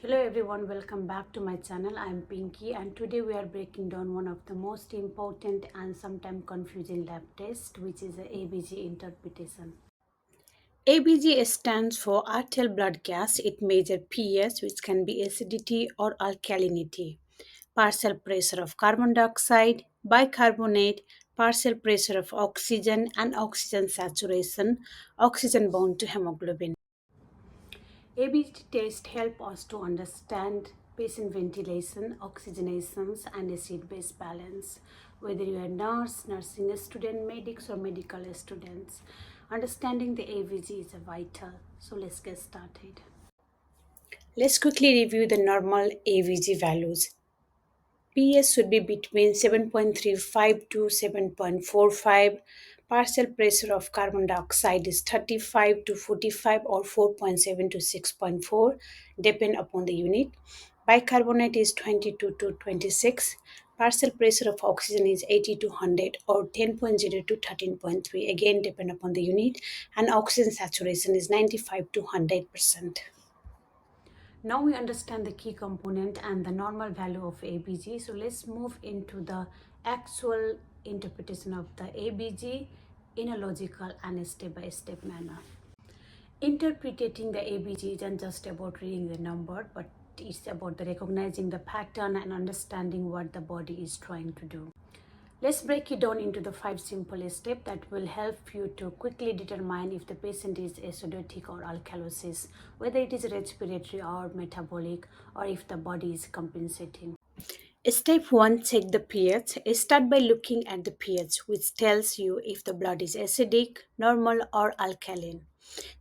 Hello everyone, welcome back to my channel. I am Pinky and today we are breaking down one of the most important and sometimes confusing lab tests, which is the ABG interpretation. ABG stands for arterial blood gas. It measures pH, which can be acidity or alkalinity, partial pressure of carbon dioxide, bicarbonate, partial pressure of oxygen and oxygen saturation, oxygen bound to hemoglobin. ABT tests help us to understand patient ventilation, oxygenations, and acid-base balance. Whether you are nurse, nursing student, medics, or medical students, understanding the ABG is vital. So let's get started. Let's quickly review the normal AVG values. pH should be between 7.35 to 7.45. Partial pressure of carbon dioxide is 35 to 45 or 4.7 to 6.4, depend upon the unit. Bicarbonate is 22 to 26. Partial pressure of oxygen is 80 to 100 or 10.0 to 13.3, again depend upon the unit. And oxygen saturation is 95 to 100%. Now we understand the key component and the normal value of ABG. So let's move into the actual interpretation of the ABG in a logical and step-by-step manner. Interpreting the ABG isn't just about reading the number, but it's about the recognizing the pattern and understanding what the body is trying to do. Let's break it down into the 5 simple steps that will help you to quickly determine if the patient is acidotic or alkalosis, whether it is respiratory or metabolic, or if the body is compensating. Step 1, check the pH. Start by looking at the pH, which tells you if the blood is acidic, normal, or alkaline.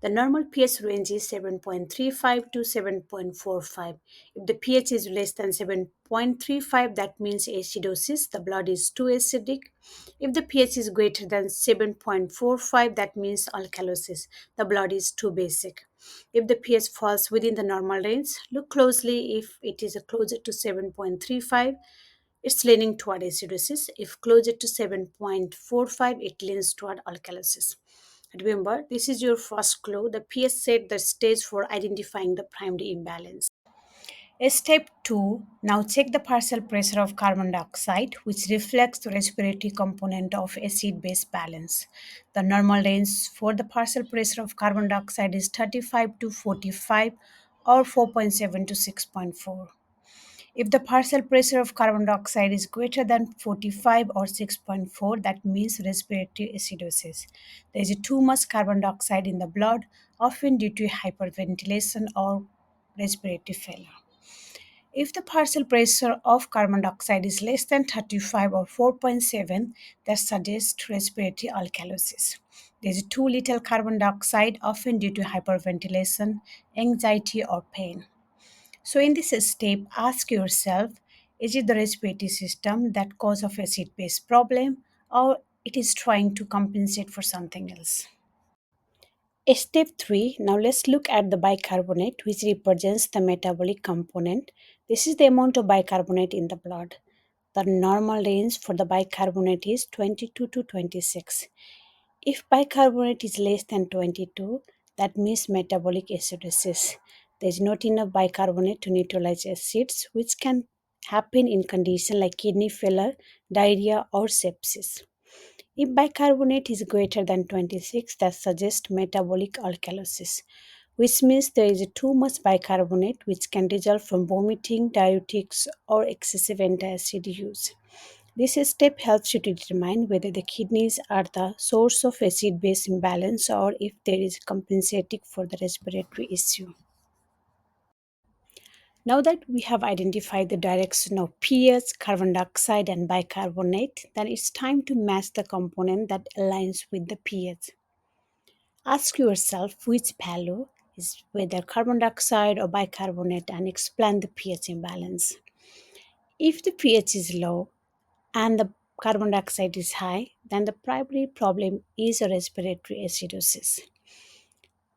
The normal pH range is 7.35 to 7.45. If the pH is less than 7.35, that means acidosis, the blood is too acidic. If the pH is greater than 7.45, that means alkalosis, the blood is too basic. If the pH falls within the normal range, look closely. If it is closer to 7.35, it's leaning toward acidosis. If closer to 7.45, it leans toward alkalosis. Remember, this is your first clue. The pH set the stage for identifying the primary imbalance. Step 2. Now check the partial pressure of carbon dioxide, which reflects the respiratory component of acid-base balance. The normal range for the partial pressure of carbon dioxide is 35 to 45 or 4.7 to 6.4. If the partial pressure of carbon dioxide is greater than 45 or 6.4, that means respiratory acidosis. There is too much carbon dioxide in the blood, often due to hyperventilation or respiratory failure. If the partial pressure of carbon dioxide is less than 35 or 4.7, that suggests respiratory alkalosis. There is too little carbon dioxide, often due to hyperventilation, anxiety, or pain. So, in this step, ask yourself, is it the respiratory system that cause of acid-base problem, or it is trying to compensate for something else? Step 3. Now let's look at the bicarbonate, which represents the metabolic component. This is the amount of bicarbonate in the blood. The normal range for the bicarbonate is 22 to 26. If bicarbonate is less than 22, that means metabolic acidosis. There is not enough bicarbonate to neutralize acids, which can happen in conditions like kidney failure, diarrhea, or sepsis. If bicarbonate is greater than 26, that suggests metabolic alkalosis, which means there is too much bicarbonate, which can result from vomiting, diuretics, or excessive antacid use. This step helps you to determine whether the kidneys are the source of acid base imbalance or if there is compensating for the respiratory issue. Now that we have identified the direction of pH, carbon dioxide, and bicarbonate, then it's time to match the component that aligns with the pH. Ask yourself which value is whether carbon dioxide or bicarbonate and explain the pH imbalance. If the pH is low and the carbon dioxide is high, then the primary problem is a respiratory acidosis.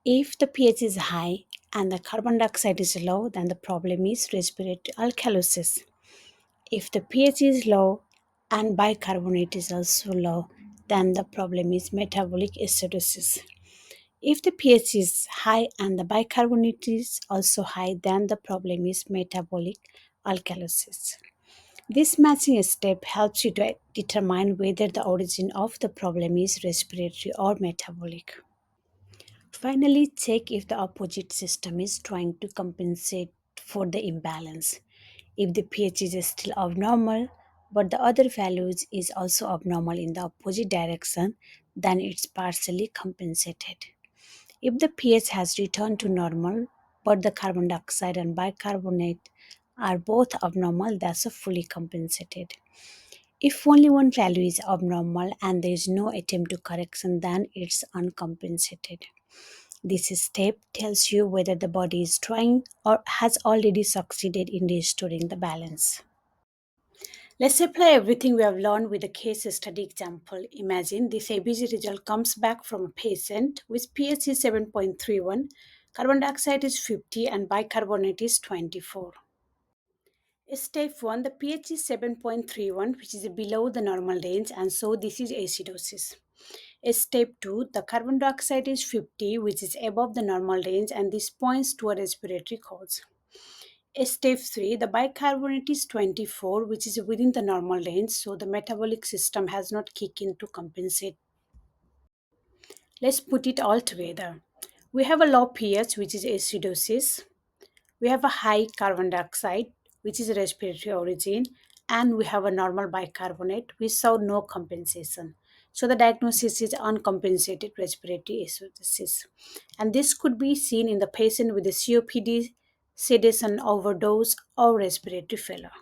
If the pH is high and the carbon dioxide is low, then the problem is respiratory alkalosis. If the pH is low and bicarbonate is also low, then the problem is metabolic acidosis. If the pH is high and the bicarbonate is also high, then the problem is metabolic alkalosis. This matching step helps you to determine whether the origin of the problem is respiratory or metabolic. Finally, check if the opposite system is trying to compensate for the imbalance. If the pH is still abnormal, but the other values is also abnormal in the opposite direction, then it's partially compensated. If the pH has returned to normal, but the carbon dioxide and bicarbonate are both abnormal, that's a fully compensated. If only one value is abnormal and there is no attempt to correction, then it's uncompensated. This step tells you whether the body is trying or has already succeeded in restoring the balance. Let's apply everything we have learned with a case study example. Imagine this ABG result comes back from a patient with pH is 7.31, carbon dioxide is 50, and bicarbonate is 24. Step 1, the pH is 7.31, which is below the normal range, and so this is acidosis. Step 2, the carbon dioxide is 50, which is above the normal range, and this points to a respiratory cause. Step 3, the bicarbonate is 24, which is within the normal range, so the metabolic system has not kicked in to compensate. Let's put it all together. We have a low pH, which is acidosis. We have a high carbon dioxide, which is respiratory origin, and we have a normal bicarbonate, which saw no compensation. So the diagnosis is uncompensated respiratory acidosis. And this could be seen in the patient with a COPD, sedation overdose, or respiratory failure.